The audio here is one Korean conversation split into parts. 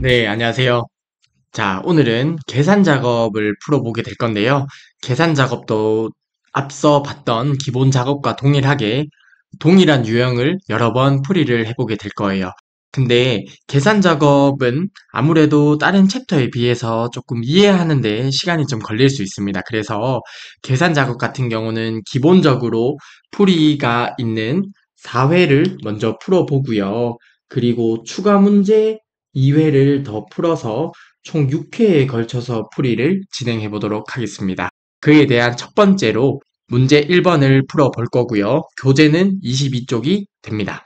네, 안녕하세요. 자, 오늘은 계산 작업을 풀어보게 될 건데요. 계산 작업도 앞서 봤던 기본 작업과 동일하게 동일한 유형을 여러 번 풀이를 해보게 될 거예요. 근데 계산 작업은 아무래도 다른 챕터에 비해서 조금 이해하는 데 시간이 좀 걸릴 수 있습니다. 그래서 계산 작업 같은 경우는 기본적으로 풀이가 있는 4회를 먼저 풀어보고요. 그리고 추가 문제 2회를 더 풀어서 총 6회에 걸쳐서 풀이를 진행해 보도록 하겠습니다. 그에 대한 첫 번째로 문제 1번을 풀어볼 거고요. 교재는 22쪽이 됩니다.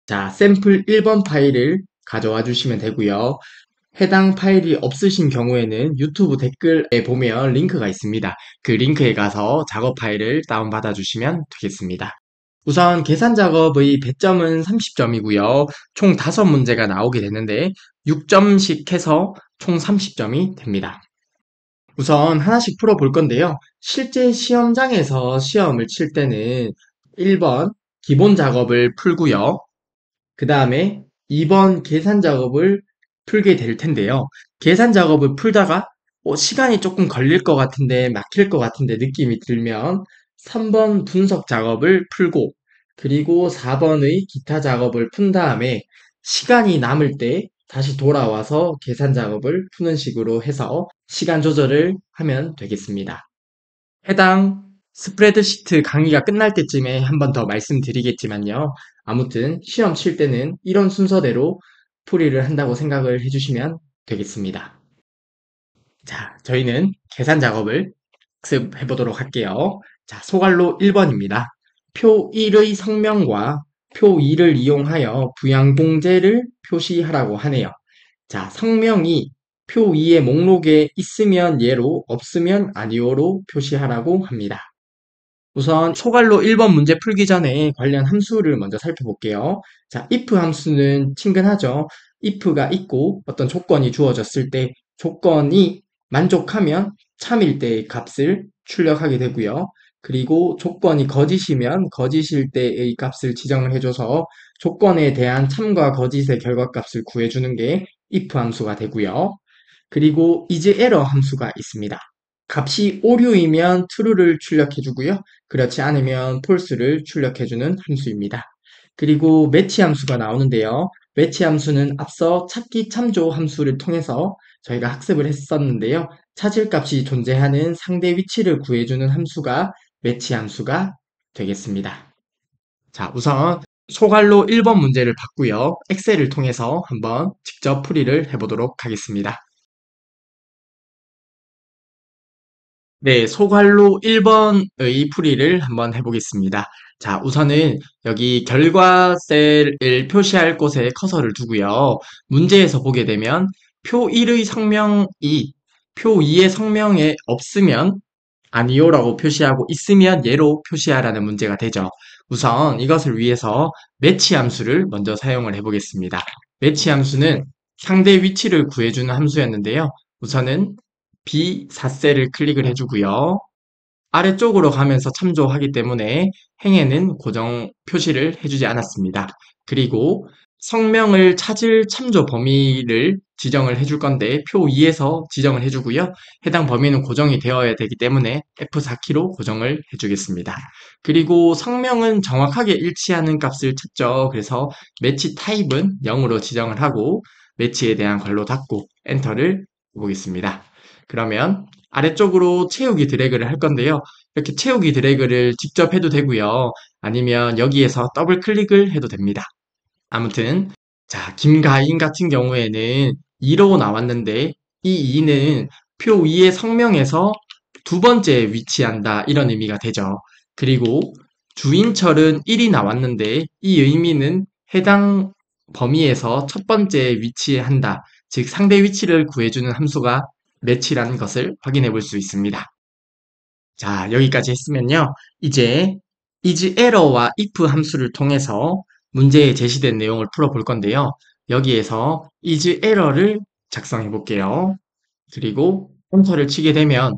자, 샘플 1번 파일을 가져와 주시면 되고요. 해당 파일이 없으신 경우에는 유튜브 댓글에 보면 링크가 있습니다. 그 링크에 가서 작업 파일을 다운받아 주시면 되겠습니다. 우선 계산 작업의 배점은 30점이고요. 총 5문제가 나오게 되는데 6점씩 해서 총 30점이 됩니다. 우선 하나씩 풀어볼 건데요. 실제 시험장에서 시험을 칠 때는 1번 기본 작업을 풀고요. 그 다음에 2번 계산 작업을 풀게 될 텐데요. 계산 작업을 풀다가 시간이 조금 걸릴 것 같은데 막힐 것 같은데 느낌이 들면 3번 분석 작업을 풀고 그리고 4번의 기타 작업을 푼 다음에 시간이 남을 때 다시 돌아와서 계산 작업을 푸는 식으로 해서 시간 조절을 하면 되겠습니다. 해당 스프레드시트 강의가 끝날 때쯤에 한 번 더 말씀드리겠지만요. 아무튼 시험 칠 때는 이런 순서대로 풀이를 한다고 생각을 해주시면 되겠습니다. 자, 저희는 계산 작업을 학습해 보도록 할게요. 자, 소갈로 1번입니다. 표 1의 성명과 표 2를 이용하여 부양봉제를 표시하라고 하네요. 자, 성명이 표 2의 목록에 있으면 예로, 없으면 아니오로 표시하라고 합니다. 우선 소갈로 1번 문제 풀기 전에 관련 함수를 먼저 살펴볼게요. 자, if 함수는 친근하죠. if가 있고 어떤 조건이 주어졌을 때 조건이 만족하면 참일 때의 값을 출력하게 되고요. 그리고 조건이 거짓이면 거짓일 때의 값을 지정을 해줘서 조건에 대한 참과 거짓의 결과값을 구해주는 게 if 함수가 되고요. 그리고 isError 함수가 있습니다. 값이 오류이면 true를 출력해주고요. 그렇지 않으면 false를 출력해주는 함수입니다. 그리고 매치 함수가 나오는데요. 매치 함수는 앞서 찾기 참조 함수를 통해서 저희가 학습을 했었는데요. 찾을 값이 존재하는 상대 위치를 구해주는 함수가 매치 함수가 되겠습니다. 자, 우선 소갈로 1번 문제를 봤고요. 엑셀을 통해서 한번 직접 풀이를 해보도록 하겠습니다. 네, 소갈로 1번의 풀이를 한번 해보겠습니다. 자, 우선은 여기 결과 셀을 표시할 곳에 커서를 두고요. 문제에서 보게 되면 표 1의 성명이 표 2의 성명에 없으면 아니요라고 표시하고 있으면 예로 표시하라는 문제가 되죠. 우선 이것을 위해서 매치 함수를 먼저 사용을 해보겠습니다. 매치 함수는 상대 위치를 구해주는 함수였는데요. 우선은 B4셀을 클릭을 해주고요. 아래쪽으로 가면서 참조하기 때문에 행에는 고정 표시를 해주지 않았습니다. 그리고 성명을 찾을 참조 범위를 지정을 해줄 건데 표 2에서 지정을 해주고요. 해당 범위는 고정이 되어야 되기 때문에 F4키로 고정을 해주겠습니다. 그리고 성명은 정확하게 일치하는 값을 찾죠. 그래서 매치 타입은 0으로 지정을 하고 매치에 대한 괄호 닫고 엔터를 해보겠습니다. 그러면 아래쪽으로 채우기 드래그를 할 건데요. 이렇게 채우기 드래그를 직접 해도 되고요. 아니면 여기에서 더블 클릭을 해도 됩니다. 아무튼 자, 김가인 같은 경우에는 2로 나왔는데 이 2는 표 2의 성명에서 두 번째 위치한다 이런 의미가 되죠. 그리고 주인철은 1이 나왔는데 이 의미는 해당 범위에서 첫 번째 위치한다. 즉 상대 위치를 구해주는 함수가 매치라는 것을 확인해 볼 수 있습니다. 자, 여기까지 했으면요. 이제 isError와 if 함수를 통해서 문제에 제시된 내용을 풀어볼 건데요. 여기에서 isError를 작성해 볼게요. 그리고 엔터를 치게 되면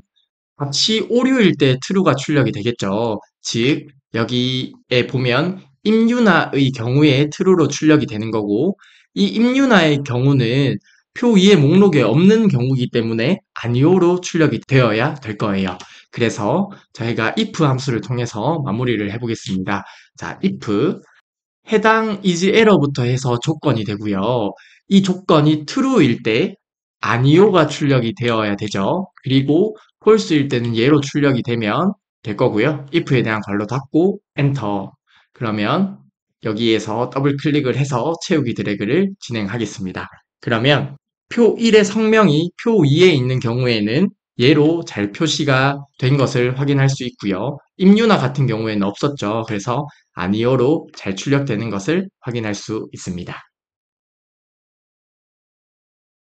값이 오류일 때 true가 출력이 되겠죠. 즉, 여기에 보면 임윤아의 경우에 true로 출력이 되는 거고 이 임윤아의 경우는 표 2의 목록에 없는 경우이기 때문에 아니오로 출력이 되어야 될 거예요. 그래서 저희가 if 함수를 통해서 마무리를 해보겠습니다. 자, if 해당 is error부터 해서 조건이 되고요. 이 조건이 true일 때 아니오가 출력이 되어야 되죠. 그리고 false일 때는 예로 출력이 되면 될 거고요. if에 대한 괄호 닫고 엔터. 그러면 여기에서 더블 클릭을 해서 채우기 드래그를 진행하겠습니다. 그러면 표 1의 성명이 표 2에 있는 경우에는 예로 잘 표시가 된 것을 확인할 수 있고요. 임유나 같은 경우에는 없었죠. 그래서 아니오로 잘 출력되는 것을 확인할 수 있습니다.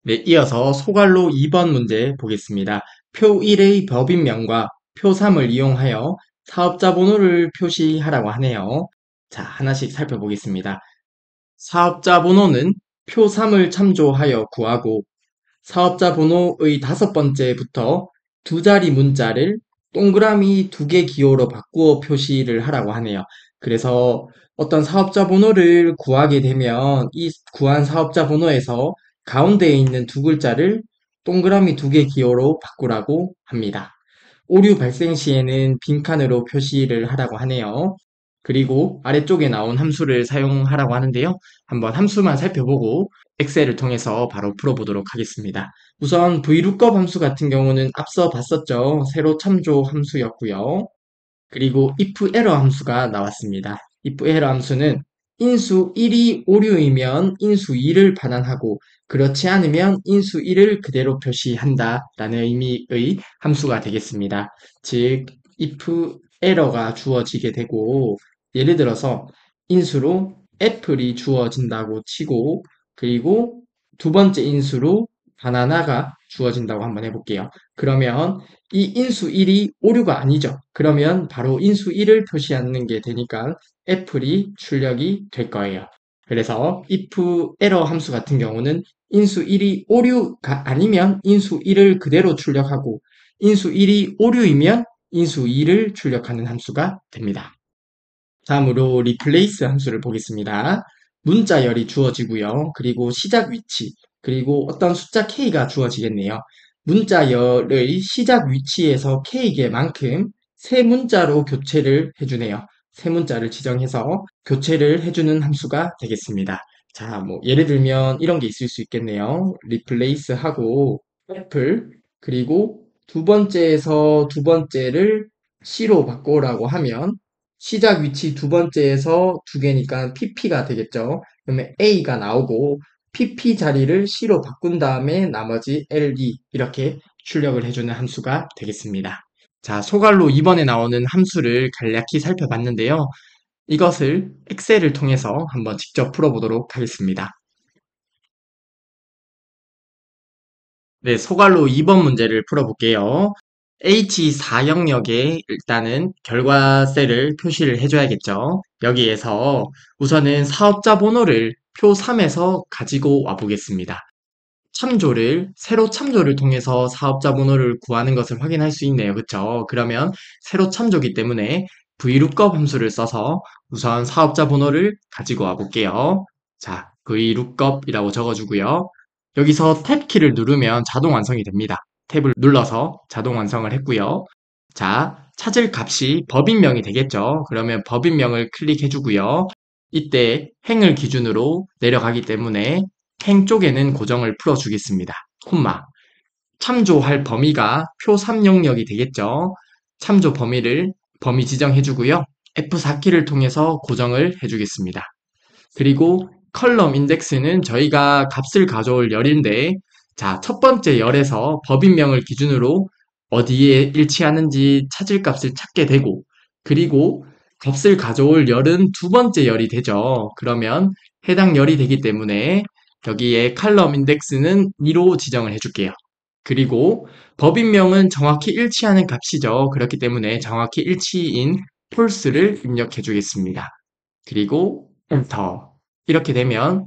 네, 이어서 소괄로 2번 문제 보겠습니다. 표 1의 법인명과 표 3을 이용하여 사업자 번호를 표시하라고 하네요. 자, 하나씩 살펴보겠습니다. 사업자 번호는 표 3을 참조하여 구하고 사업자 번호의 다섯 번째부터 두 자리 문자를 동그라미 두 개 기호로 바꾸어 표시를 하라고 하네요. 그래서 어떤 사업자 번호를 구하게 되면 이 구한 사업자 번호에서 가운데에 있는 두 글자를 동그라미 두 개 기호로 바꾸라고 합니다. 오류 발생 시에는 빈칸으로 표시를 하라고 하네요. 그리고 아래쪽에 나온 함수를 사용하라고 하는데요. 한번 함수만 살펴보고 엑셀을 통해서 바로 풀어보도록 하겠습니다. 우선 VLOOKUP 함수 같은 경우는 앞서 봤었죠. 세로 참조 함수였고요. 그리고 if error 함수가 나왔습니다. if error 함수는 인수 1이 오류이면 인수 2를 반환하고 그렇지 않으면 인수 1을 그대로 표시한다 라는 의미의 함수가 되겠습니다. 즉 if error가 주어지게 되고 예를 들어서 인수로 애플이 주어진다고 치고 그리고 두 번째 인수로 바나나가 주어진다고 한번 해볼게요. 그러면 이 인수 1이 오류가 아니죠. 그러면 바로 인수 1을 표시하는 게 되니까 애플이 출력이 될 거예요. 그래서 if error 함수 같은 경우는 인수 1이 오류가 아니면 인수 1을 그대로 출력하고 인수 1이 오류이면 인수 2를 출력하는 함수가 됩니다. 다음으로 replace 함수를 보겠습니다. 문자열이 주어지고요. 그리고 시작 위치, 그리고 어떤 숫자 K가 주어지겠네요. 문자열의 시작 위치에서 K개만큼 세 문자로 교체를 해주네요. 세 문자를 지정해서 교체를 해주는 함수가 되겠습니다. 자, 뭐 예를 들면 이런 게 있을 수 있겠네요. replace 하고 apple 그리고 두 번째에서 두 번째를 C로 바꾸라고 하면 시작 위치 두 번째에서 두 개니까 PP가 되겠죠. 그러면 A가 나오고 PP 자리를 C로 바꾼 다음에 나머지 LD 이렇게 출력을 해주는 함수가 되겠습니다. 자, 소갈로 이번에 나오는 함수를 간략히 살펴봤는데요. 이것을 엑셀을 통해서 한번 직접 풀어보도록 하겠습니다. 네, 소갈로 2번 문제를 풀어볼게요. H4 영역에 일단은 결과 셀을 표시를 해줘야겠죠. 여기에서 우선은 사업자 번호를 표 3에서 가지고 와 보겠습니다. 세로 참조를 통해서 사업자 번호를 구하는 것을 확인할 수 있네요. 그쵸? 그러면 세로 참조기 때문에 VLOOKUP 함수를 써서 우선 사업자 번호를 가지고 와 볼게요. 자, VLOOKUP이라고 적어주고요. 여기서 탭 키를 누르면 자동 완성이 됩니다. 탭을 눌러서 자동 완성을 했고요. 자, 찾을 값이 법인명이 되겠죠. 그러면 법인명을 클릭해주고요. 이때 행을 기준으로 내려가기 때문에 행 쪽에는 고정을 풀어주겠습니다. 콤마. 참조할 범위가 표 3 영역이 되겠죠. 참조 범위 지정해주고요. F4키를 통해서 고정을 해주겠습니다. 그리고 컬럼 인덱스는 저희가 값을 가져올 열인데 자, 첫 번째 열에서 법인명을 기준으로 어디에 일치하는지 찾을 값을 찾게 되고 그리고 값을 가져올 열은 두 번째 열이 되죠. 그러면 해당 열이 되기 때문에 여기에 컬럼 인덱스는 2로 지정을 해줄게요. 그리고 법인명은 정확히 일치하는 값이죠. 그렇기 때문에 정확히 일치인 false를 입력해 주겠습니다. 그리고 엔터. 이렇게 되면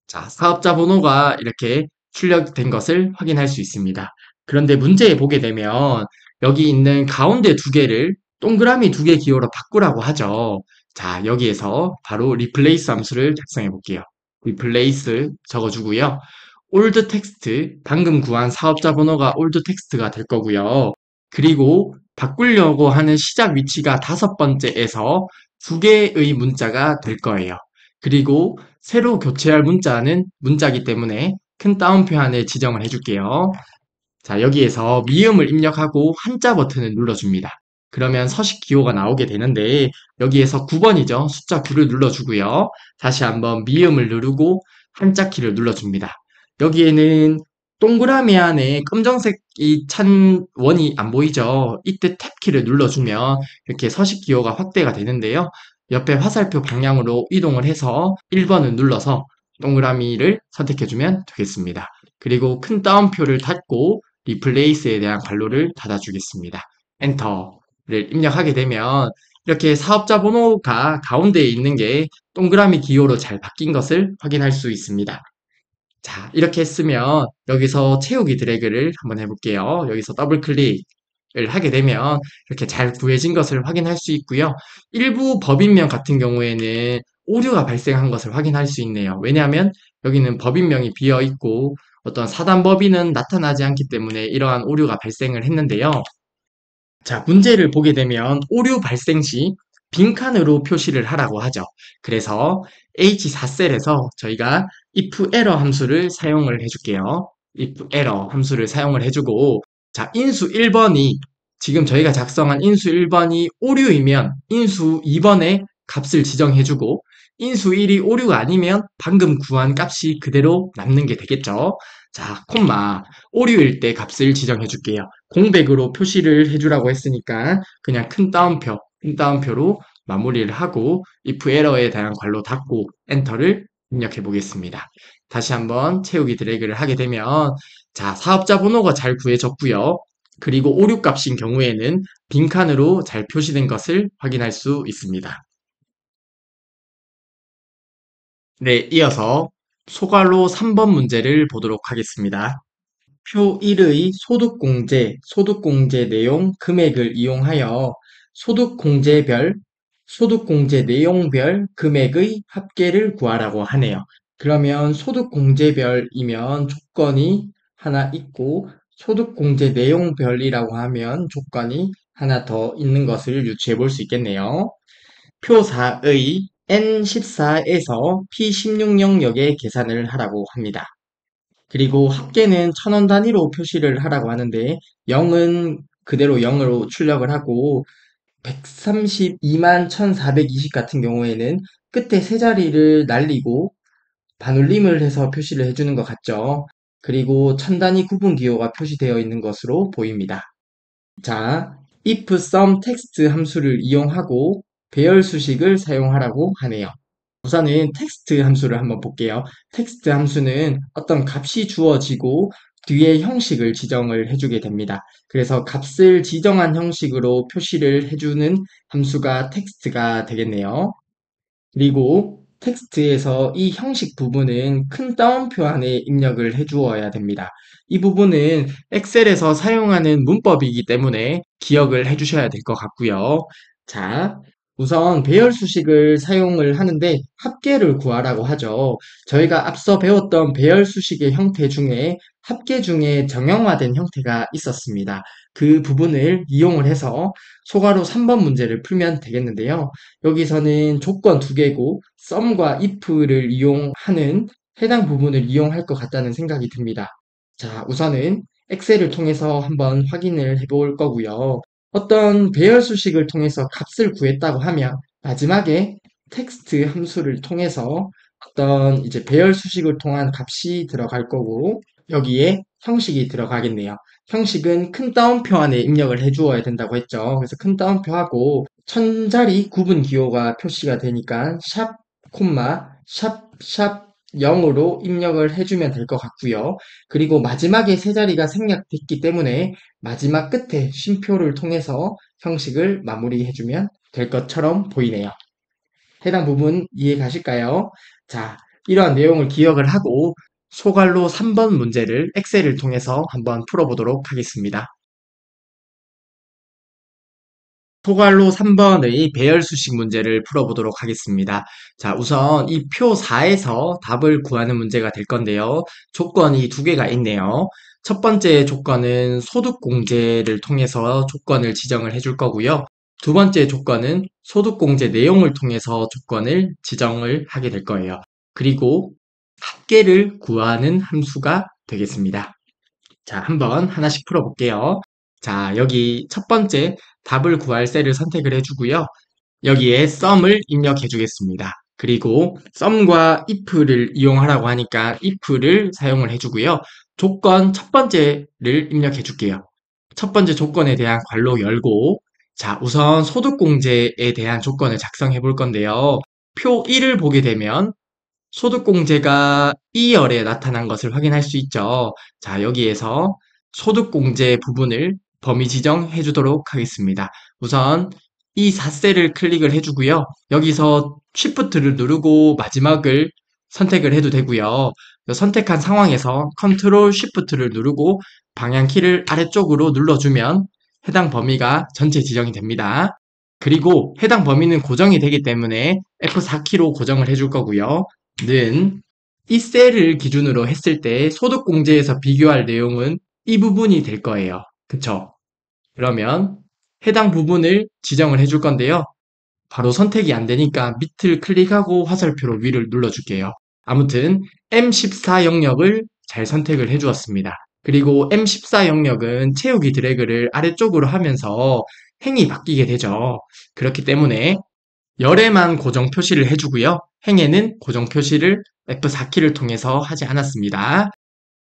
자, 사업자 번호가 이렇게 출력된 것을 확인할 수 있습니다. 그런데 문제에 보게 되면 여기 있는 가운데 두 개를 동그라미 두 개 기호로 바꾸라고 하죠. 자, 여기에서 바로 replace 함수를 작성해 볼게요. replace 적어주고요. 올드 텍스트, 방금 구한 사업자 번호가 올드 텍스트가 될 거고요. 그리고 바꾸려고 하는 시작 위치가 다섯 번째에서 두 개의 문자가 될 거예요. 그리고 새로 교체할 문자는 문자이기 때문에 큰 따옴표 안에 지정을 해줄게요. 자, 여기에서 미음을 입력하고 한자 버튼을 눌러줍니다. 그러면 서식 기호가 나오게 되는데 여기에서 9번이죠. 숫자 9를 눌러주고요. 다시 한번 미음을 누르고 한자 키를 눌러줍니다. 여기에는 동그라미 안에 검정색이 찬 원이 안 보이죠? 이때 탭 키를 눌러주면 이렇게 서식 기호가 확대가 되는데요. 옆에 화살표 방향으로 이동을 해서 1번을 눌러서 동그라미를 선택해주면 되겠습니다. 그리고 큰 따옴표를 닫고 리플레이스에 대한 관로를 닫아주겠습니다. 엔터를 입력하게 되면 이렇게 사업자 번호가 가운데에 있는 게 동그라미 기호로 잘 바뀐 것을 확인할 수 있습니다. 자, 이렇게 했으면 여기서 채우기 드래그를 한번 해볼게요. 여기서 더블 클릭을 하게 되면 이렇게 잘 구해진 것을 확인할 수 있고요. 일부 법인명 같은 경우에는 오류가 발생한 것을 확인할 수 있네요. 왜냐하면 여기는 법인명이 비어 있고 어떤 사단 법인은 나타나지 않기 때문에 이러한 오류가 발생을 했는데요. 자, 문제를 보게 되면 오류 발생 시 빈칸으로 표시를 하라고 하죠. 그래서 H4셀에서 저희가 if error 함수를 사용을 해줄게요. if error 함수를 사용을 해주고, 자, 인수 1번이 지금 저희가 작성한 인수 1번이 오류이면 인수 2번에 값을 지정해주고, 인수 1이 오류가 아니면 방금 구한 값이 그대로 남는 게 되겠죠. 자, 콤마 오류일 때 값을 지정해 줄게요. 공백으로 표시를 해주라고 했으니까 그냥 큰 따옴표로 마무리를 하고 if error에 대한 괄호 닫고 엔터를 입력해 보겠습니다. 다시 한번 채우기 드래그를 하게 되면 자, 사업자 번호가 잘 구해졌고요. 그리고 오류 값인 경우에는 빈칸으로 잘 표시된 것을 확인할 수 있습니다. 네, 이어서 소괄호 3번 문제를 보도록 하겠습니다. 표 1의 소득공제 내용 금액을 이용하여 소득공제 내용별 금액의 합계를 구하라고 하네요. 그러면 소득공제별이면 조건이 하나 있고 소득공제 내용별이라고 하면 조건이 하나 더 있는 것을 유추해 볼 수 있겠네요. 표 4의 N14에서 P16영역의 계산을 하라고 합니다. 그리고 합계는 1000원 단위로 표시를 하라고 하는데 0은 그대로 0으로 출력을 하고 132만 1420 같은 경우에는 끝에 세 자리를 날리고 반올림을 해서 표시를 해주는 것 같죠. 그리고 1000 단위 구분 기호가 표시되어 있는 것으로 보입니다. 자, if sum text 함수를 이용하고 배열 수식을 사용하라고 하네요. 우선은 텍스트 함수를 한번 볼게요. 텍스트 함수는 어떤 값이 주어지고 뒤에 형식을 지정을 해주게 됩니다. 그래서 값을 지정한 형식으로 표시를 해주는 함수가 텍스트가 되겠네요. 그리고 텍스트에서 이 형식 부분은 큰 따옴표 안에 입력을 해주어야 됩니다. 이 부분은 엑셀에서 사용하는 문법이기 때문에 기억을 해주셔야 될 것 같고요. 자, 우선 배열 수식을 사용을 하는데 합계를 구하라고 하죠. 저희가 앞서 배웠던 배열 수식의 형태 중에 합계 중에 정형화된 형태가 있었습니다. 그 부분을 이용을 해서 소괄호 3번 문제를 풀면 되겠는데요. 여기서는 조건 두 개고 썸과 if를 이용하는 해당 부분을 이용할 것 같다는 생각이 듭니다. 자, 우선은 엑셀을 통해서 한번 확인을 해볼 거고요. 어떤 배열 수식을 통해서 값을 구했다고 하면 마지막에 텍스트 함수를 통해서 어떤 이제 배열 수식을 통한 값이 들어갈 거고 여기에 형식이 들어가겠네요. 형식은 큰 따옴표 안에 입력을 해주어야 된다고 했죠. 그래서 큰 따옴표하고 천자리 구분 기호가 표시가 되니까 샵, 콤마, 샵 0으로 입력을 해주면 될 것 같고요. 그리고 마지막에 세 자리가 생략됐기 때문에 마지막 끝에 쉼표를 통해서 형식을 마무리해주면 될 것처럼 보이네요. 해당 부분 이해 가실까요? 자, 이러한 내용을 기억을 하고 소괄로 3번 문제를 엑셀을 통해서 한번 풀어보도록 하겠습니다. 토괄로 3번의 배열수식 문제를 풀어보도록 하겠습니다. 자, 우선 이 표 4에서 답을 구하는 문제가 될 건데요. 조건이 두 개가 있네요. 첫 번째 조건은 소득공제를 통해서 조건을 지정을 해줄 거고요. 두 번째 조건은 소득공제 내용을 통해서 조건을 지정을 하게 될 거예요. 그리고 합계를 구하는 함수가 되겠습니다. 자, 한번 하나씩 풀어볼게요. 자, 여기 첫 번째 답을 구할 셀을 선택을 해주고요. 여기에 sum을 입력해 주겠습니다. 그리고 sum과 if를 이용하라고 하니까 if를 사용을 해주고요. 조건 첫 번째를 입력해 줄게요. 첫 번째 조건에 대한 괄호 열고, 자, 우선 소득공제에 대한 조건을 작성해 볼 건데요. 표 1을 보게 되면 소득공제가 2열에 나타난 것을 확인할 수 있죠. 자, 여기에서 소득공제 부분을 범위 지정해 주도록 하겠습니다. 우선 이 4셀을 클릭을 해주고요. 여기서 Shift를 누르고 마지막을 선택을 해도 되고요. 선택한 상황에서 Ctrl Shift를 누르고 방향키를 아래쪽으로 눌러주면 해당 범위가 전체 지정이 됩니다. 그리고 해당 범위는 고정이 되기 때문에 F4키로 고정을 해줄 거고요. 는 이 셀을 기준으로 했을 때 소득공제에서 비교할 내용은 이 부분이 될 거예요. 그쵸? 그러면 해당 부분을 지정을 해줄 건데요. 바로 선택이 안 되니까 밑을 클릭하고 화살표로 위를 눌러줄게요. 아무튼 M14 영역을 잘 선택을 해주었습니다. 그리고 M14 영역은 채우기 드래그를 아래쪽으로 하면서 행이 바뀌게 되죠. 그렇기 때문에 열에만 고정 표시를 해주고요. 행에는 고정 표시를 F4키를 통해서 하지 않았습니다.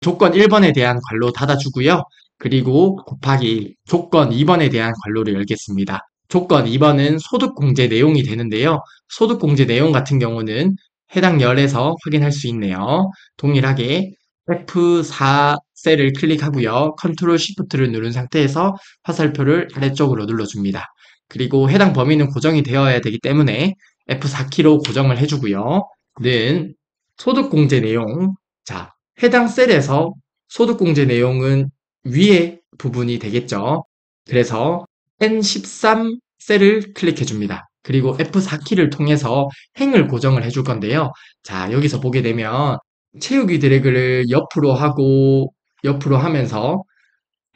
조건 1번에 대한 괄호 닫아주고요. 그리고 곱하기 조건 2번에 대한 괄호를 열겠습니다. 조건 2번은 소득공제 내용이 되는데요. 소득공제 내용 같은 경우는 해당 열에서 확인할 수 있네요. 동일하게 F4 셀을 클릭하고요. Ctrl Shift를 누른 상태에서 화살표를 아래쪽으로 눌러줍니다. 그리고 해당 범위는 고정이 되어야 되기 때문에 F4키로 고정을 해주고요. 는 소득공제 내용, 자, 해당 셀에서 소득공제 내용은 위에 부분이 되겠죠. 그래서 N13 셀을 클릭해 줍니다. 그리고 F4키를 통해서 행을 고정을 해줄 건데요. 자, 여기서 보게 되면 채우기 드래그를 옆으로 하고 옆으로 하면서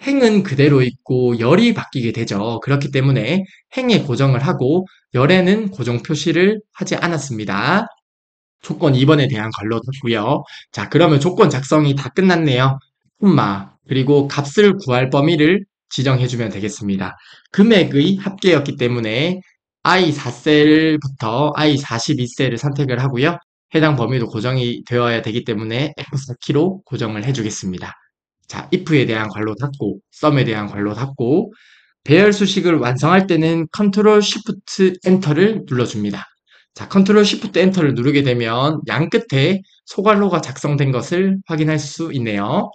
행은 그대로 있고 열이 바뀌게 되죠. 그렇기 때문에 행에 고정을 하고 열에는 고정 표시를 하지 않았습니다. 조건 2번에 대한 괄호 닫고요. 자, 그러면 조건 작성이 다 끝났네요. 그리고 값을 구할 범위를 지정해주면 되겠습니다. 금액의 합계였기 때문에 I4셀부터 I42셀을 선택을 하고요. 해당 범위도 고정이 되어야 되기 때문에 F4키로 고정을 해주겠습니다. 자, if에 대한 괄호 닫고, sum에 대한 괄호 닫고, 배열 수식을 완성할 때는 Ctrl Shift Enter를 눌러줍니다. 자, Ctrl Shift Enter를 누르게 되면 양 끝에 소괄호가 작성된 것을 확인할 수 있네요.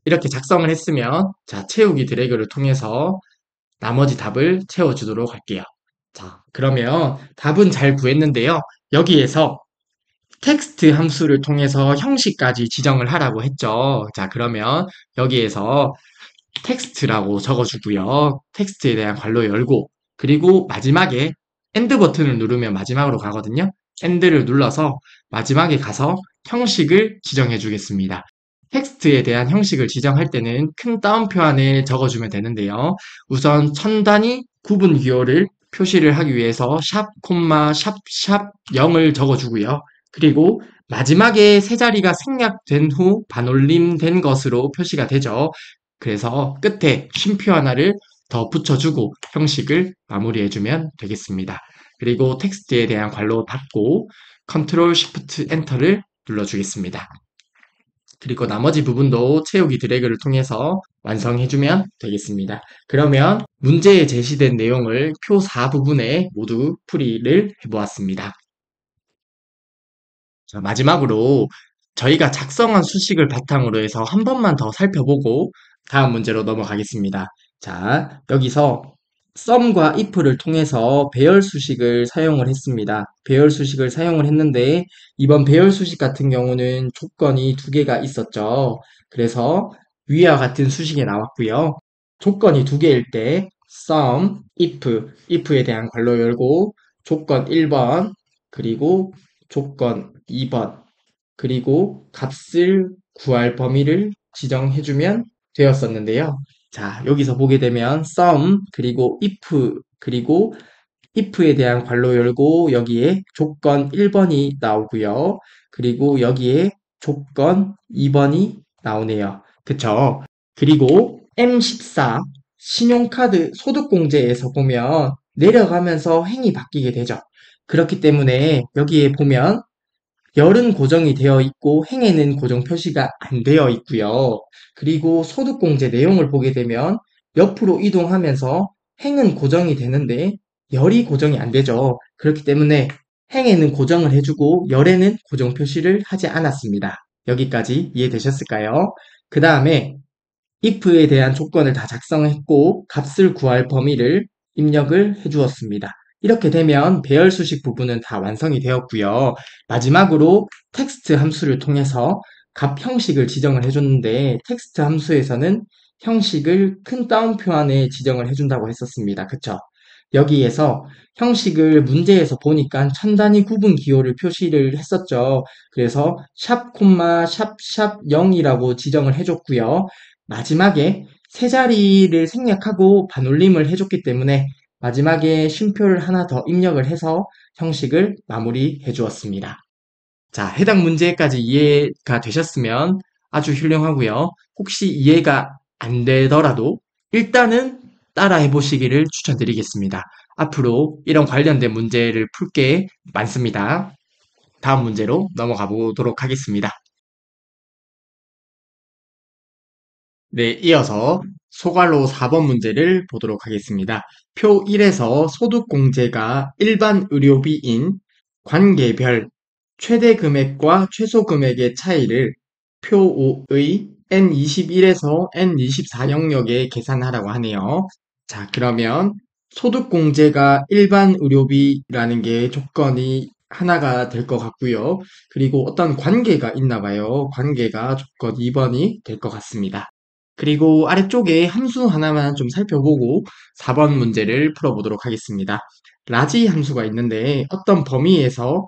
이렇게 작성을 했으면 자, 채우기 드래그를 통해서 나머지 답을 채워주도록 할게요. 자, 그러면 답은 잘 구했는데요. 여기에서 텍스트 함수를 통해서 형식까지 지정을 하라고 했죠. 자, 그러면 여기에서 텍스트라고 적어주고요. 텍스트에 대한 괄호 열고 그리고 마지막에 엔드 버튼을 누르면 마지막으로 가거든요. 엔드를 눌러서 마지막에 가서 형식을 지정해 주겠습니다. 텍스트에 대한 형식을 지정할 때는 큰 따옴표 안에 적어주면 되는데요. 우선 천 단위 구분 기호를 표시를 하기 위해서 샵, 콤마, 샵, 샵 0을 적어주고요. 그리고 마지막에 세 자리가 생략된 후 반올림된 것으로 표시가 되죠. 그래서 끝에 쉼표 하나를 더 붙여주고 형식을 마무리해주면 되겠습니다. 그리고 텍스트에 대한 괄호 닫고 Ctrl Shift Enter를 눌러주겠습니다. 그리고 나머지 부분도 채우기 드래그를 통해서 완성해주면 되겠습니다. 그러면 문제에 제시된 내용을 표 4 부분에 모두 풀이를 해보았습니다. 자, 마지막으로 저희가 작성한 수식을 바탕으로 해서 한 번만 더 살펴보고 다음 문제로 넘어가겠습니다. 자, 여기서 sum과 if를 통해서 배열 수식을 사용을 했습니다. 배열 수식을 사용을 했는데 이번 배열 수식 같은 경우는 조건이 두 개가 있었죠. 그래서 위와 같은 수식이 나왔고요. 조건이 두 개일 때 sum, if에 대한 괄호 열고 조건 1번, 그리고 조건 2번, 그리고 값을 구할 범위를 지정해주면 되었었는데요. 자, 여기서 보게 되면 sum, 그리고 if에 대한 괄호 열고 여기에 조건 1번이 나오고요. 그리고 여기에 조건 2번이 나오네요. 그쵸? 그리고 M14 신용카드 소득공제에서 보면 내려가면서 행이 바뀌게 되죠. 그렇기 때문에 여기에 보면 열은 고정이 되어 있고 행에는 고정 표시가 안 되어 있고요. 그리고 소득공제 내용을 보게 되면 옆으로 이동하면서 행은 고정이 되는데 열이 고정이 안 되죠. 그렇기 때문에 행에는 고정을 해주고 열에는 고정 표시를 하지 않았습니다. 여기까지 이해되셨을까요? 그 다음에 if에 대한 조건을 다 작성했고 값을 구할 범위를 입력을 해주었습니다. 이렇게 되면 배열 수식 부분은 다 완성이 되었고요. 마지막으로 텍스트 함수를 통해서 값 형식을 지정을 해줬는데 텍스트 함수에서는 형식을 큰 따옴표 안에 지정을 해준다고 했었습니다. 그쵸? 여기에서 형식을 문제에서 보니까 천 단위 구분 기호를 표시를 했었죠. 그래서 샵 콤마 샵샵 0이라고 지정을 해줬고요. 마지막에 세 자리를 생략하고 반올림을 해줬기 때문에 마지막에 쉼표를 하나 더 입력을 해서 형식을 마무리해 주었습니다. 자, 해당 문제까지 이해가 되셨으면 아주 훌륭하고요. 혹시 이해가 안 되더라도 일단은 따라해 보시기를 추천드리겠습니다. 앞으로 이런 관련된 문제를 풀 게 많습니다. 다음 문제로 넘어가 보도록 하겠습니다. 네, 이어서 소괄호 4번 문제를 보도록 하겠습니다. 표 1에서 소득공제가 일반 의료비인 관계별 최대 금액과 최소 금액의 차이를 표 5의 N21에서 N24 영역에 계산하라고 하네요. 자, 그러면 소득공제가 일반 의료비라는 게 조건이 하나가 될 것 같고요. 그리고 어떤 관계가 있나 봐요. 관계가 조건 2번이 될 것 같습니다. 그리고 아래쪽에 함수 하나만 좀 살펴보고 4번 문제를 풀어보도록 하겠습니다. 라지 함수가 있는데 어떤 범위에서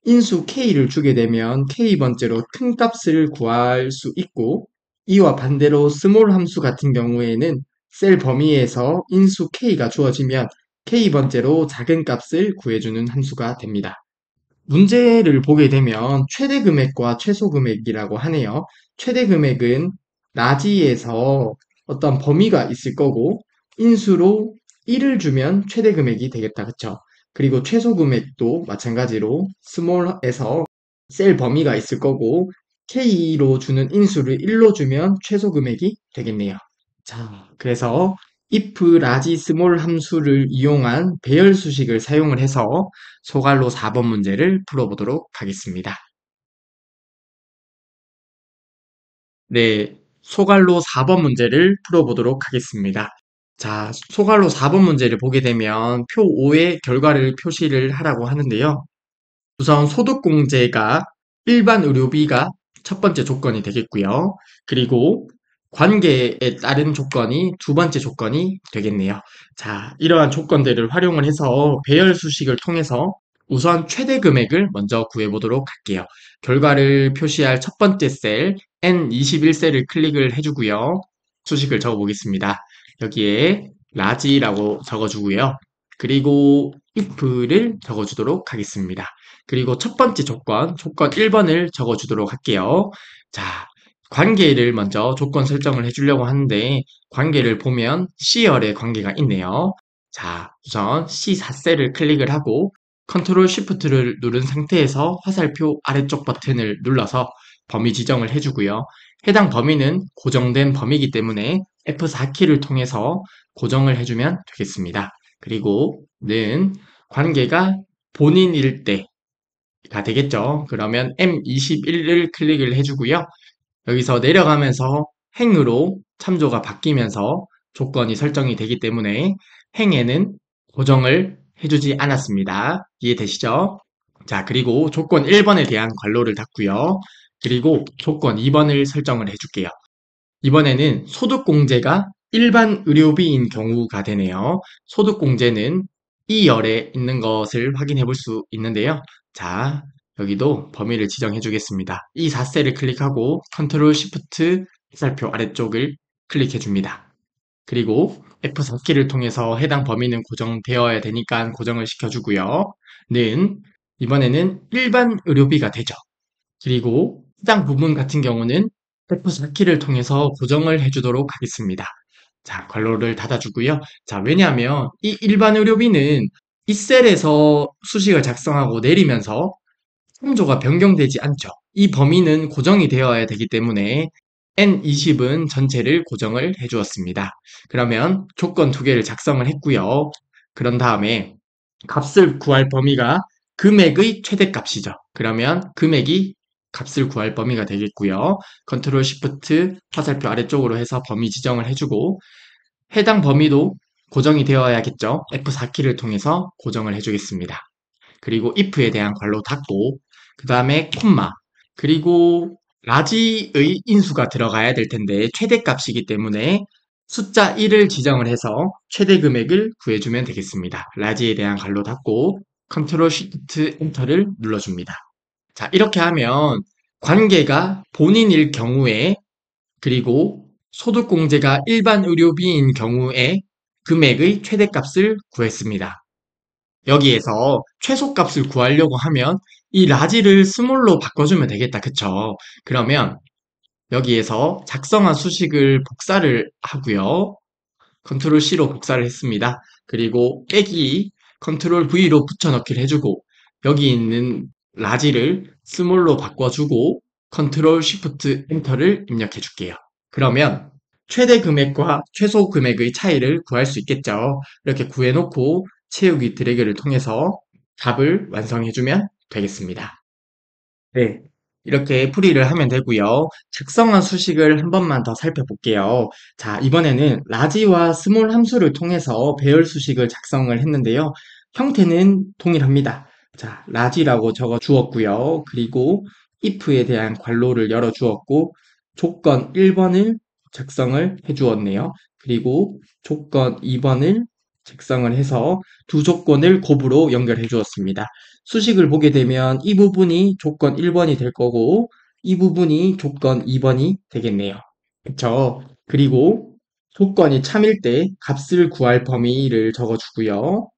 인수 k를 주게 되면 k번째로 큰 값을 구할 수 있고 이와 반대로 스몰 함수 같은 경우에는 셀 범위에서 인수 k가 주어지면 k번째로 작은 값을 구해주는 함수가 됩니다. 문제를 보게 되면 최대 금액과 최소 금액이라고 하네요. 최대 금액은 라지에서 어떤 범위가 있을 거고 인수로 1을 주면 최대 금액이 되겠다. 그쵸? 그리고 최소 금액도 마찬가지로 스몰에서 셀 범위가 있을 거고 K로 주는 인수를 1로 주면 최소 금액이 되겠네요. 자, 그래서 if 라지 스몰 함수를 이용한 배열 수식을 사용을 해서 소괄호 4번 문제를 풀어보도록 하겠습니다. 네, 소괄호 4번 문제를 풀어보도록 하겠습니다. 자, 소괄호 4번 문제를 보게 되면 표 5의 결과를 표시를 하라고 하는데요. 우선 소득공제가 일반 의료비가 첫 번째 조건이 되겠고요. 그리고 관계에 따른 조건이 두 번째 조건이 되겠네요. 자, 이러한 조건들을 활용을 해서 배열 수식을 통해서 우선 최대 금액을 먼저 구해보도록 할게요. 결과를 표시할 첫 번째 셀 N21셀을 클릭을 해주고요. 수식을 적어보겠습니다. 여기에 라지라고 적어주고요. 그리고 if를 적어주도록 하겠습니다. 그리고 첫 번째 조건 1번을 적어주도록 할게요. 자, 관계를 먼저 조건 설정을 해주려고 하는데 관계를 보면 C열의 관계가 있네요. 자, 우선 C4셀을 클릭을 하고 컨트롤 쉬프트를 누른 상태에서 화살표 아래쪽 버튼을 눌러서 범위 지정을 해주고요. 해당 범위는 고정된 범위이기 때문에 F4키를 통해서 고정을 해주면 되겠습니다. 그리고 는 관계가 본인일 때가 되겠죠. 그러면 M21을 클릭을 해주고요. 여기서 내려가면서 행으로 참조가 바뀌면서 조건이 설정이 되기 때문에 행에는 고정을 해주지 않았습니다. 이해되시죠? 자, 그리고 조건 1번에 대한 괄호를 닫고요. 그리고 조건 2번을 설정을 해줄게요. 이번에는 소득공제가 일반 의료비인 경우가 되네요. 소득공제는 이 열에 있는 것을 확인해 볼 수 있는데요. 자, 여기도 범위를 지정해 주겠습니다. 이 4셀을 클릭하고 컨트롤 시프트 화살표 아래쪽을 클릭해 줍니다. 그리고 F4키를 통해서 해당 범위는 고정되어야 되니까 고정을 시켜주고요. 는 이번에는 일반 의료비가 되죠. 그리고 해당 부분 같은 경우는 F4키를 통해서 고정을 해주도록 하겠습니다. 자, 괄호를 닫아주고요. 자, 왜냐하면 이 일반 의료비는 이 셀에서 수식을 작성하고 내리면서 참조가 변경되지 않죠. 이 범위는 고정이 되어야 되기 때문에 N20은 전체를 고정을 해주었습니다. 그러면 조건 두 개를 작성을 했고요. 그런 다음에 값을 구할 범위가 금액의 최대값이죠. 그러면 금액이 값을 구할 범위가 되겠고요. 컨트롤 시프트 화살표 아래쪽으로 해서 범위 지정을 해주고 해당 범위도 고정이 되어야겠죠. F4키를 통해서 고정을 해주겠습니다. 그리고 if에 대한 괄호 닫고 그 다음에 콤마 그리고 라지의 인수가 들어가야 될 텐데 최대값이기 때문에 숫자 1을 지정을 해서 최대 금액을 구해주면 되겠습니다. 라지에 대한 괄호 닫고 컨트롤 시프트 엔터를 눌러줍니다. 자, 이렇게 하면 관계가 본인일 경우에 그리고 소득공제가 일반 의료비인 경우에 금액의 최대값을 구했습니다. 여기에서 최소값을 구하려고 하면 이 라지를 스몰로 바꿔주면 되겠다. 그쵸? 그러면 여기에서 작성한 수식을 복사를 하고요. 컨트롤 C로 복사를 했습니다. 그리고 빼기 컨트롤 V로 붙여넣기를 해주고 여기 있는 라지를 스몰로 바꿔주고 컨트롤 Shift 엔터를 입력해 줄게요. 그러면 최대 금액과 최소 금액의 차이를 구할 수 있겠죠. 이렇게 구해놓고 채우기 드래그를 통해서 답을 완성해주면 되겠습니다. 네. 이렇게 풀이를 하면 되고요. 작성한 수식을 한 번만 더 살펴볼게요. 자, 이번에는 라지와 스몰 함수를 통해서 배열 수식을 작성을 했는데요. 형태는 동일합니다. 자, 라지라고 적어 주었고요. 그리고 if에 대한 괄호를 열어 주었고 조건 1번을 작성을 해 주었네요. 그리고 조건 2번을 작성을 해서 두 조건을 곱으로 연결해 주었습니다. 수식을 보게 되면 이 부분이 조건 1번이 될 거고 이 부분이 조건 2번이 되겠네요. 그쵸? 그리고 조건이 참일 때 값을 구할 범위를 적어주고요.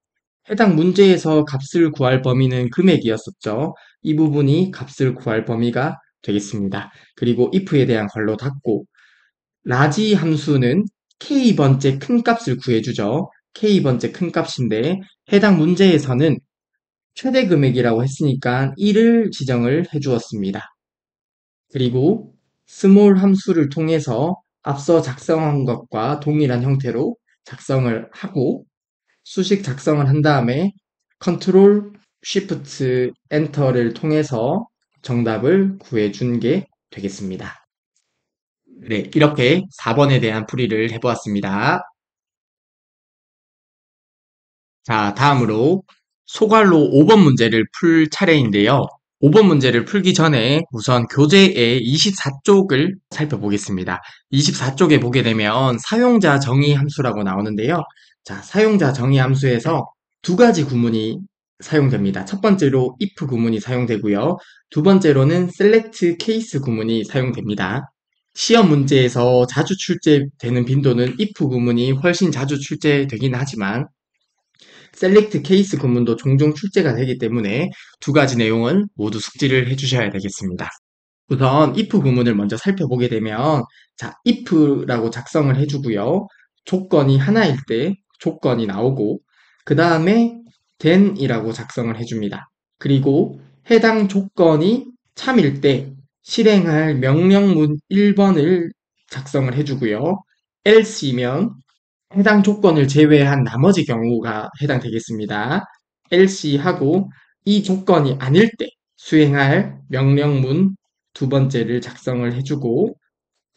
해당 문제에서 값을 구할 범위는 금액이었었죠. 이 부분이 값을 구할 범위가 되겠습니다. 그리고 if에 대한 괄호 닫고 라지 함수는 k번째 큰 값을 구해주죠. k번째 큰 값인데 해당 문제에서는 최대 금액이라고 했으니까 1을 지정을 해 주었습니다. 그리고 스몰 함수를 통해서 앞서 작성한 것과 동일한 형태로 작성을 하고 수식 작성을 한 다음에 컨트롤 쉬프트 엔터를 통해서 정답을 구해준 게 되겠습니다. 네, 이렇게 4번에 대한 풀이를 해보았습니다. 자, 다음으로 소괄로 5번 문제를 풀 차례인데요. 5번 문제를 풀기 전에 우선 교재의 24쪽을 살펴보겠습니다. 24쪽에 보게 되면 사용자 정의 함수라고 나오는데요. 자, 사용자 정의 함수에서 두 가지 구문이 사용됩니다. 첫 번째로 if 구문이 사용되고요. 두 번째로는 select case 구문이 사용됩니다. 시험 문제에서 자주 출제되는 빈도는 if 구문이 훨씬 자주 출제되긴 하지만 셀렉트 케이스 구문도 종종 출제가 되기 때문에 두 가지 내용은 모두 숙지를 해주셔야 되겠습니다. 우선 if 구문을 먼저 살펴보게 되면 자, if라고 작성을 해주고요. 조건이 하나일 때 조건이 나오고 그 다음에 then이라고 작성을 해줍니다. 그리고 해당 조건이 참일 때 실행할 명령문 1번을 작성을 해주고요. else이면 해당 조건을 제외한 나머지 경우가 해당되겠습니다. else하고 이 조건이 아닐 때 수행할 명령문 두 번째를 작성을 해주고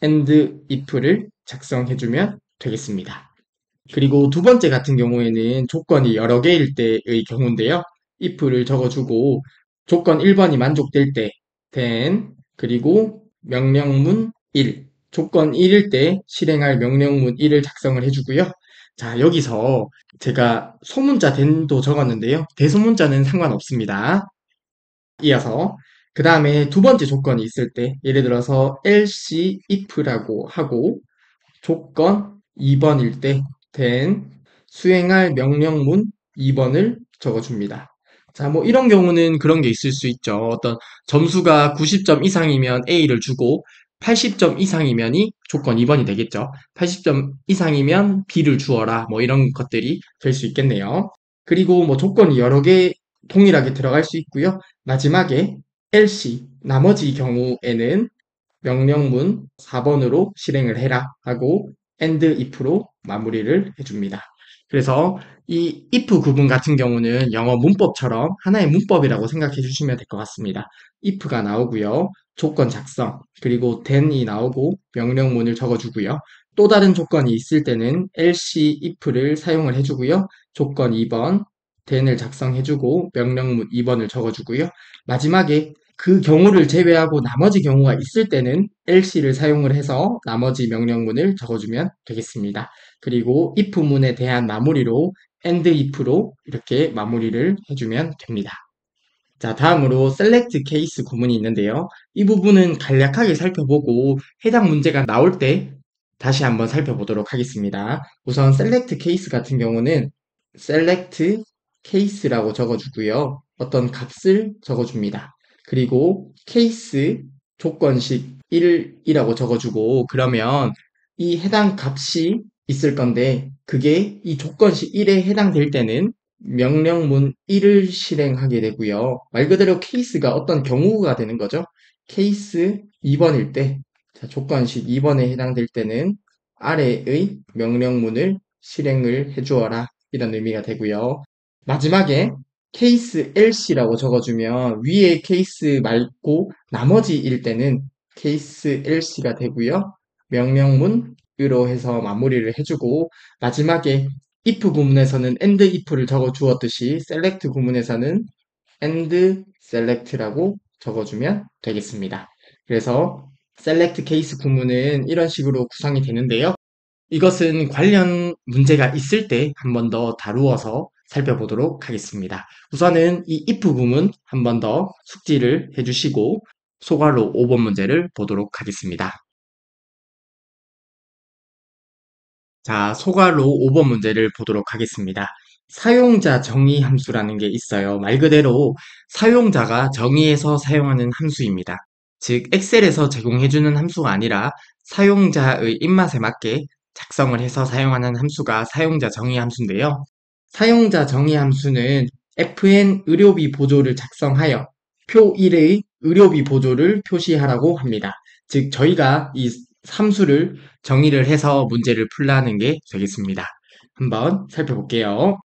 and if를 작성해주면 되겠습니다. 그리고 두 번째 같은 경우에는 조건이 여러 개일 때의 경우인데요. if를 적어주고 조건 1번이 만족될 때 then 그리고 명령문 1 조건 1일 때 실행할 명령문 1을 작성을 해주고요. 자, 여기서 제가 소문자 then도 적었는데요. 대소문자는 상관없습니다. 이어서 그 다음에 두 번째 조건이 있을 때 예를 들어서 else if라고 하고 조건 2번일 때 then 수행할 명령문 2번을 적어줍니다. 자, 뭐 이런 경우는 그런 게 있을 수 있죠. 어떤 점수가 90점 이상이면 A를 주고 80점 이상이면이 조건 2번이 되겠죠. 80점 이상이면 B를 주어라. 뭐 이런 것들이 될 수 있겠네요. 그리고 뭐 조건이 여러 개 동일하게 들어갈 수 있고요. 마지막에 else 나머지 경우에는 명령문 4번으로 실행을 해라 하고 and if로 마무리를 해줍니다. 그래서 이 if 구문 같은 경우는 영어 문법처럼 하나의 문법이라고 생각해 주시면 될 것 같습니다. if가 나오고요. 조건 작성, 그리고 then이 나오고 명령문을 적어주고요. 또 다른 조건이 있을 때는 else if를 사용을 해주고요. 조건 2번, then을 작성해주고 명령문 2번을 적어주고요. 마지막에 그 경우를 제외하고 나머지 경우가 있을 때는 else를 사용을 해서 나머지 명령문을 적어주면 되겠습니다. 그리고 if문에 대한 마무리로 and if로 이렇게 마무리를 해주면 됩니다. 자, 다음으로 select case 구문이 있는데요. 이 부분은 간략하게 살펴보고 해당 문제가 나올 때 다시 한번 살펴보도록 하겠습니다. 우선 select case 같은 경우는 select case라고 적어주고요. 어떤 값을 적어줍니다. 그리고 case 조건식 1이라고 적어주고 그러면 이 해당 값이 있을 건데 그게 이 조건식 1에 해당될 때는 명령문 1을 실행하게 되고요. 말 그대로 케이스가 어떤 경우가 되는 거죠. 케이스 2번일 때, 자, 조건식 2번에 해당될 때는 아래의 명령문을 실행을 해주어라. 이런 의미가 되고요. 마지막에 케이스 else라고 적어주면 위에 케이스 말고 나머지일 때는 케이스 else가 되고요. 명령문으로 해서 마무리를 해주고 마지막에 if 구문에서는 and if를 적어 주었듯이 select 구문에서는 and select라고 적어주면 되겠습니다. 그래서 select case 구문은 이런 식으로 구성이 되는데요. 이것은 관련 문제가 있을 때 한 번 더 다루어서 살펴보도록 하겠습니다. 우선은 이 if 구문 한 번 더 숙지를 해주시고 소괄호 5번 문제를 보도록 하겠습니다. 자, 소괄호 5번 문제를 보도록 하겠습니다. 사용자 정의 함수라는 게 있어요. 말 그대로 사용자가 정의해서 사용하는 함수입니다. 즉, 엑셀에서 제공해주는 함수가 아니라 사용자의 입맛에 맞게 작성을 해서 사용하는 함수가 사용자 정의 함수인데요. 사용자 정의 함수는 fn 의료비 보조를 작성하여 표 1의 의료비 보조를 표시하라고 합니다. 즉, 저희가 이 함수를 정의를 해서 문제를 풀라는 게 되겠습니다. 한번 살펴볼게요.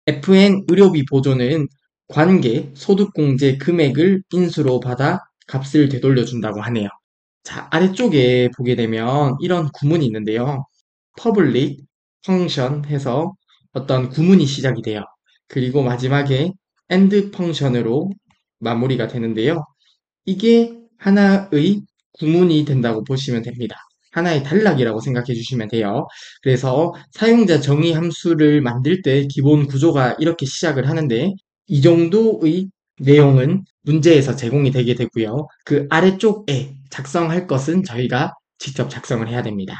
fn 의료비 보조는 관계 소득공제 금액을 인수로 받아 값을 되돌려준다고 하네요. 자, 아래쪽에 보게 되면 이런 구문이 있는데요. public function 해서 어떤 구문이 시작이 돼요. 그리고 마지막에 end function으로 마무리가 되는데요. 이게 하나의 구문이 된다고 보시면 됩니다. 하나의 단락이라고 생각해 주시면 돼요. 그래서 사용자 정의 함수를 만들 때 기본 구조가 이렇게 시작을 하는데 이 정도의 내용은 문제에서 제공이 되게 되고요. 그 아래쪽에 작성할 것은 저희가 직접 작성을 해야 됩니다.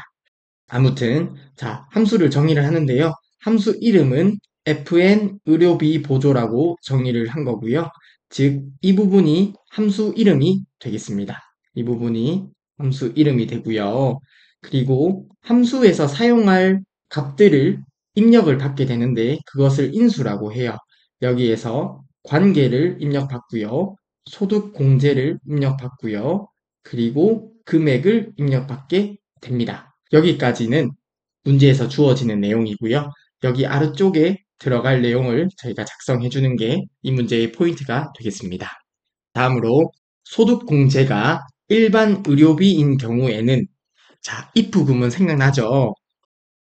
아무튼 자, 함수를 정의를 하는데요. 함수 이름은 fn 의료비 보조라고 정의를 한 거고요. 즉, 이 부분이 함수 이름이 되겠습니다. 이 부분이 함수 이름이 되고요. 그리고 함수에서 사용할 값들을 입력을 받게 되는데 그것을 인수라고 해요. 여기에서 관계를 입력받고요. 소득 공제를 입력받고요. 그리고 금액을 입력받게 됩니다. 여기까지는 문제에서 주어지는 내용이고요. 여기 아래쪽에 들어갈 내용을 저희가 작성해 주는 게 이 문제의 포인트가 되겠습니다. 다음으로 소득공제가 일반 의료비인 경우에는 자, if 구문 생각나죠?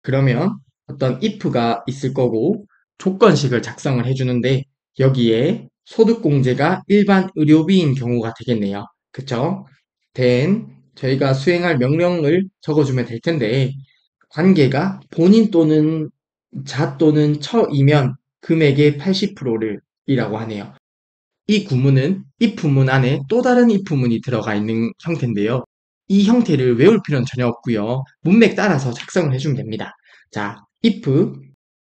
그러면 어떤 if가 있을 거고 조건식을 작성을 해주는데 여기에 소득공제가 일반 의료비인 경우가 되겠네요. 그쵸? then 저희가 수행할 명령을 적어주면 될 텐데, 관계가 본인 또는 자 또는 처이면 금액의 80%를 이라고 하네요. 이 구문은 if문 안에 또 다른 if문이 들어가 있는 형태인데요. 이 형태를 외울 필요는 전혀 없고요. 문맥 따라서 작성을 해주면 됩니다. 자, if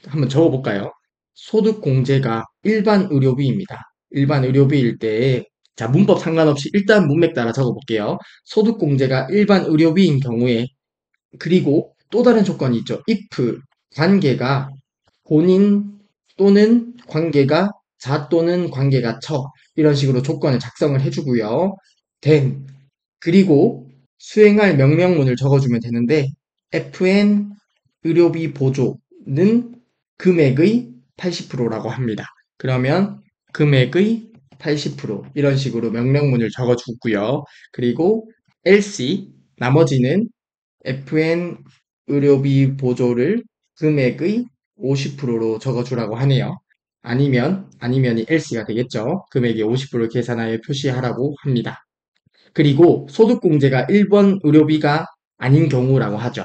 한번 적어볼까요? 소득 공제가 일반 의료비입니다. 일반 의료비일 때, 자, 문법 상관없이 일단 문맥 따라 적어볼게요. 소득 공제가 일반 의료비인 경우에, 그리고 또 다른 조건이 있죠. if 관계가 본인 또는 관계가 자 또는 관계가 처, 이런 식으로 조건을 작성을 해주고요. then 그리고 수행할 명령문을 적어주면 되는데, FN 의료비 보조는 금액의 80%라고 합니다. 그러면 금액의 80% 이런 식으로 명령문을 적어주고요. 그리고 LC 나머지는 FN 의료비 보조를 금액의 50%로 적어주라고 하네요. 아니면이 LC가 되겠죠. 금액의 50%를 계산하여 표시하라고 합니다. 그리고 소득공제가 1번 의료비가 아닌 경우라고 하죠.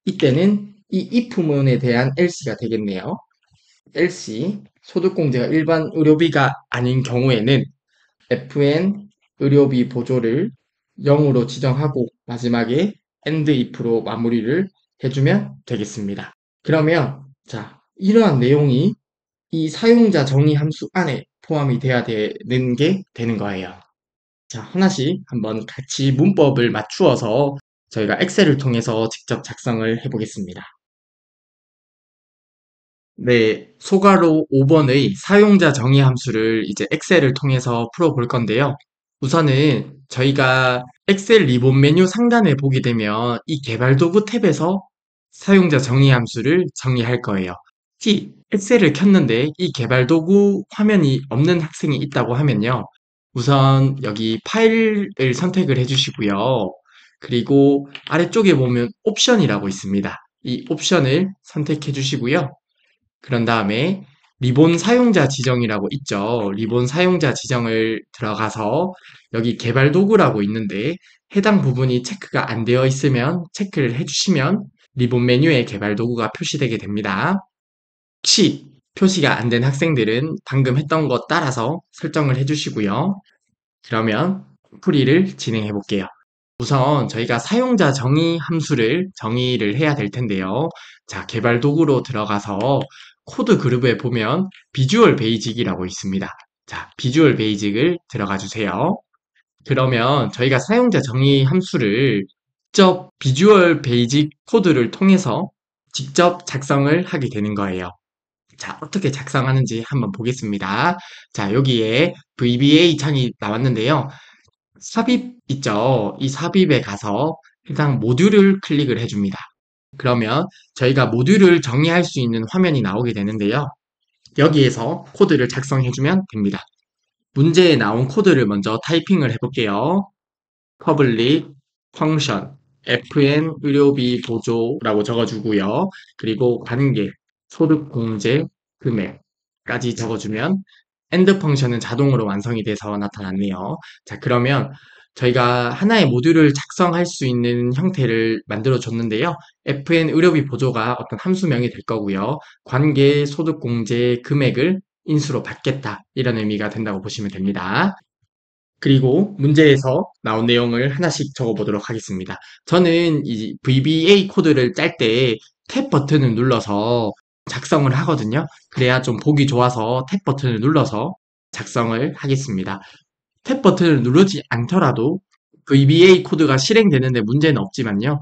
이때는 이 if문에 대한 LC가 되겠네요. LC, 소득공제가 일반 의료비가 아닌 경우에는 FN 의료비 보조를 0으로 지정하고 마지막에 end if로 마무리를 해주면 되겠습니다. 그러면 자, 이러한 내용이 이 사용자 정의 함수 안에 포함이 돼야 되는 게 되는 거예요. 자, 하나씩 한번 같이 문법을 맞추어서 저희가 엑셀을 통해서 직접 작성을 해보겠습니다. 네, 소괄호 5번의 사용자 정의 함수를 이제 엑셀을 통해서 풀어볼 건데요. 우선은 저희가 엑셀 리본 메뉴 상단에 보게 되면 이 개발 도구 탭에서 사용자 정의 함수를 정의할 거예요. 혹시 엑셀을 켰는데 이 개발 도구 화면이 없는 학생이 있다고 하면요. 우선 여기 파일을 선택을 해주시고요. 그리고 아래쪽에 보면 옵션이라고 있습니다. 이 옵션을 선택해 주시고요. 그런 다음에 리본 사용자 지정이라고 있죠. 리본 사용자 지정을 들어가서 여기 개발 도구라고 있는데 해당 부분이 체크가 안 되어 있으면 체크를 해주시면 리본 메뉴에 개발 도구가 표시되게 됩니다. 혹시 표시가 안 된 학생들은 방금 했던 것 따라서 설정을 해주시고요. 그러면 풀이를 진행해 볼게요. 우선 저희가 사용자 정의 함수를 정의를 해야 될 텐데요. 자, 개발 도구로 들어가서 코드 그룹에 보면 비주얼 베이직이라고 있습니다. 자, 비주얼 베이직을 들어가 주세요. 그러면 저희가 사용자 정의 함수를 직접 비주얼 베이직 코드를 통해서 직접 작성을 하게 되는 거예요. 자, 어떻게 작성하는지 한번 보겠습니다. 자, 여기에 VBA 창이 나왔는데요. 삽입 있죠? 이 삽입에 가서 해당 모듈을 클릭을 해줍니다. 그러면 저희가 모듈을 정의할 수 있는 화면이 나오게 되는데요. 여기에서 코드를 작성해주면 됩니다. 문제에 나온 코드를 먼저 타이핑을 해볼게요. public function fn 의료비 보조라고 적어주고요. 그리고 관계 소득공제 금액까지 적어주면 end 펑션은 자동으로 완성이 돼서 나타났네요. 자, 그러면 저희가 하나의 모듈을 작성할 수 있는 형태를 만들어 줬는데요. fn 의료비 보조가 어떤 함수명이 될 거고요. 관계 소득공제 금액을 인수로 받겠다, 이런 의미가 된다고 보시면 됩니다. 그리고 문제에서 나온 내용을 하나씩 적어보도록 하겠습니다. 저는 이 VBA 코드를 짤 때 탭 버튼을 눌러서 작성을 하거든요. 그래야 좀 보기 좋아서 탭 버튼을 눌러서 작성을 하겠습니다. 탭 버튼을 누르지 않더라도 VBA 코드가 실행되는데 문제는 없지만요.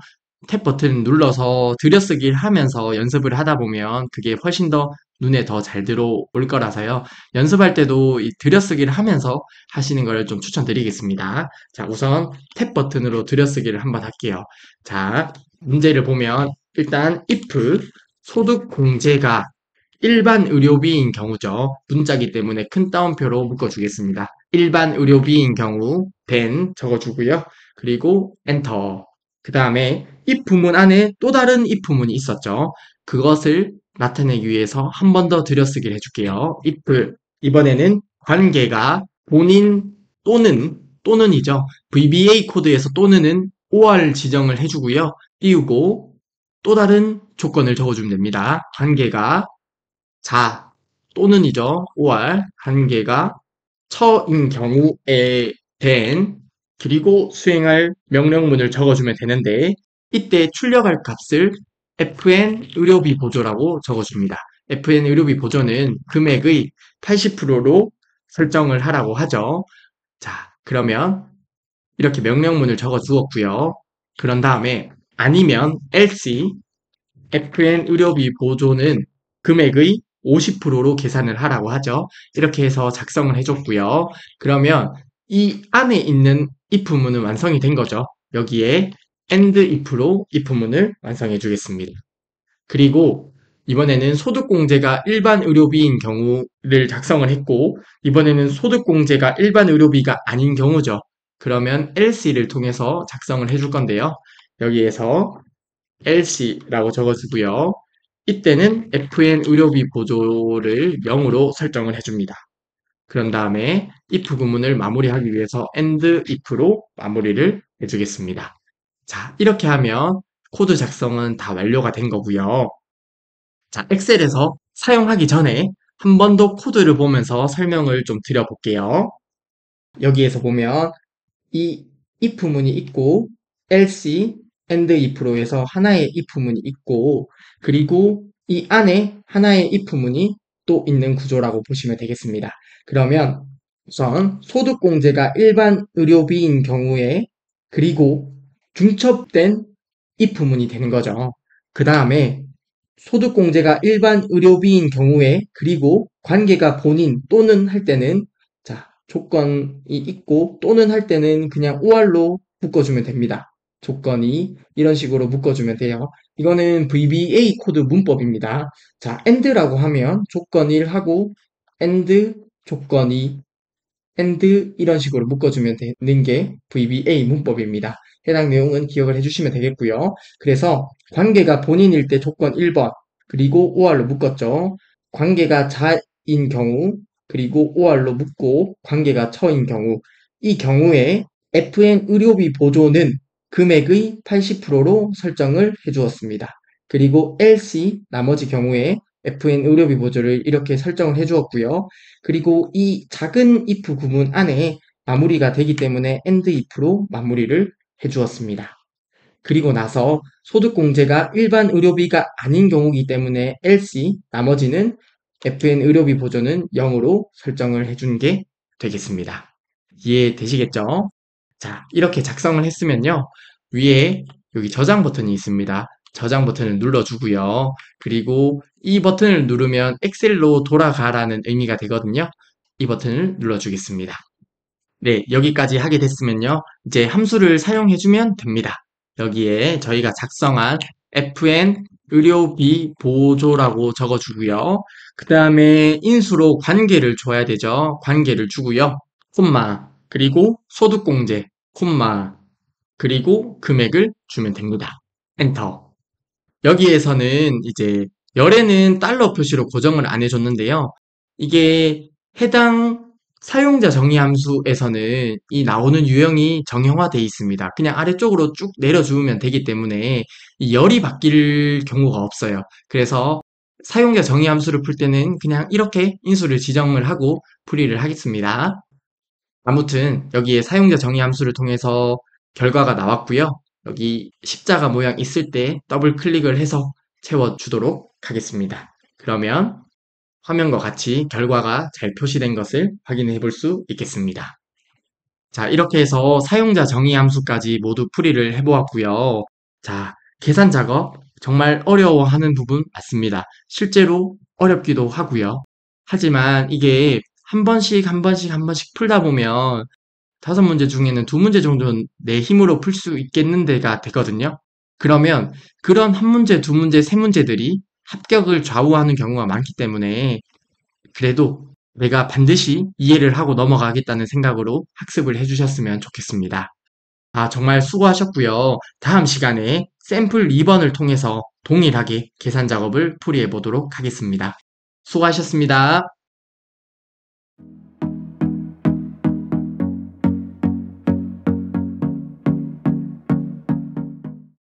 탭 버튼 눌러서 들여쓰기를 하면서 연습을 하다 보면 그게 훨씬 더 눈에 더 잘 들어올 거라서요. 연습할 때도 이 들여쓰기를 하면서 하시는 걸 좀 추천드리겠습니다. 자, 우선 탭 버튼으로 들여쓰기를 한번 할게요. 자, 문제를 보면 일단 if 소득 공제가 일반 의료비인 경우죠. 문자기 때문에 큰 따옴표로 묶어주겠습니다. 일반 의료비인 경우 then 적어주고요. 그리고 엔터. 그 다음에 if문 안에 또 다른 if문이 있었죠. 그것을 나타내기 위해서 한 번 더 들여쓰기를 해줄게요. if 이번에는 관계가 본인 또는이죠. VBA 코드에서 또는은 OR 지정을 해주고요. 띄우고 또 다른 조건을 적어주면 됩니다. 관계가 자 또는이죠. OR 관계가 처인 경우에 된 그리고 수행할 명령문을 적어주면 되는데 이때 출력할 값을 FN 의료비 보조라고 적어줍니다. FN 의료비 보조는 금액의 80%로 설정을 하라고 하죠. 자, 그러면 이렇게 명령문을 적어 주었고요. 그런 다음에 아니면 else FN 의료비 보조는 금액의 50%로 계산을 하라고 하죠. 이렇게 해서 작성을 해줬고요. 그러면 이 안에 있는 if문은 완성이 된 거죠. 여기에 and if로 if문을 완성해 주겠습니다. 그리고 이번에는 소득공제가 일반 의료비인 경우를 작성을 했고 이번에는 소득공제가 일반 의료비가 아닌 경우죠. 그러면 else를 통해서 작성을 해줄 건데요. 여기에서 else라고 적어주고요. 이때는 FN 의료비 보조를 0으로 설정을 해줍니다. 그런 다음에 if 구문을 마무리하기 위해서 and if로 마무리를 해주겠습니다. 자, 이렇게 하면 코드 작성은 다 완료가 된 거고요. 자, 엑셀에서 사용하기 전에 한 번 더 코드를 보면서 설명을 좀 드려볼게요. 여기에서 보면 이 if문이 있고 else, and if로 해서 하나의 if문이 있고 그리고 이 안에 하나의 if문이 또 있는 구조라고 보시면 되겠습니다. 그러면 우선 소득공제가 일반 의료비인 경우에 그리고 중첩된 if문이 되는 거죠. 그 다음에 소득공제가 일반 의료비인 경우에 그리고 관계가 본인 또는 할 때는 자 조건이 있고 또는 할 때는 그냥 OR로 묶어주면 됩니다. 조건이 이런 식으로 묶어주면 돼요. 이거는 VBA 코드 문법입니다. 자, AND라고 하면 조건 1 하고 AND 조건 2 AND 이런 식으로 묶어주면 되는 게 VBA 문법입니다. 해당 내용은 기억을 해주시면 되겠고요. 그래서 관계가 본인일 때 조건 1번 그리고 OR로 묶었죠. 관계가 자인 경우 그리고 OR로 묶고 관계가 처인 경우 이 경우에 FN 의료비 보조는 금액의 80%로 설정을 해주었습니다. 그리고 else 나머지 경우에 FN 의료비 보조를 이렇게 설정을 해주었고요. 그리고 이 작은 if 구문 안에 마무리가 되기 때문에 end if로 마무리를 해주었습니다. 그리고 나서 소득공제가 일반 의료비가 아닌 경우이기 때문에 else 나머지는 FN 의료비 보조는 0으로 설정을 해준 게 되겠습니다. 이해되시겠죠? 자, 이렇게 작성을 했으면요. 위에 여기 저장 버튼이 있습니다. 저장 버튼을 눌러주고요. 그리고 이 버튼을 누르면 엑셀로 돌아가라는 의미가 되거든요. 이 버튼을 눌러주겠습니다. 네, 여기까지 하게 됐으면요. 이제 함수를 사용해주면 됩니다. 여기에 저희가 작성한 FN 의료비 보조라고 적어주고요. 그 다음에 인수로 관계를 줘야 되죠. 관계를 주고요. 콤마, 그리고 소득공제, 콤마, 그리고 금액을 주면 됩니다. 엔터. 여기에서는 이제 열에는 달러 표시로 고정을 안 해줬는데요. 이게 해당 사용자 정의 함수에서는 이 나오는 유형이 정형화되어 있습니다. 그냥 아래쪽으로 쭉 내려주면 되기 때문에 이 열이 바뀔 경우가 없어요. 그래서 사용자 정의 함수를 풀 때는 그냥 이렇게 인수를 지정을 하고 풀이를 하겠습니다. 아무튼 여기에 사용자 정의 함수를 통해서 결과가 나왔고요. 여기 십자가 모양 있을 때 더블 클릭을 해서 채워주도록 하겠습니다. 그러면 화면과 같이 결과가 잘 표시된 것을 확인해 볼 수 있겠습니다. 자, 이렇게 해서 사용자 정의 함수까지 모두 풀이를 해보았고요. 자, 계산 작업 정말 어려워하는 부분 맞습니다. 실제로 어렵기도 하고요. 하지만 이게 한 번씩 한 번씩 한 번씩 풀다 보면 5문제 중에는 2문제 정도는 내 힘으로 풀 수 있겠는 데가 되거든요. 그러면 그런 한 문제, 2문제, 3문제들이 합격을 좌우하는 경우가 많기 때문에 그래도 내가 반드시 이해를 하고 넘어가겠다는 생각으로 학습을 해주셨으면 좋겠습니다. 아, 정말 수고하셨고요. 다음 시간에 샘플 2번을 통해서 동일하게 계산 작업을 풀이해 보도록 하겠습니다. 수고하셨습니다.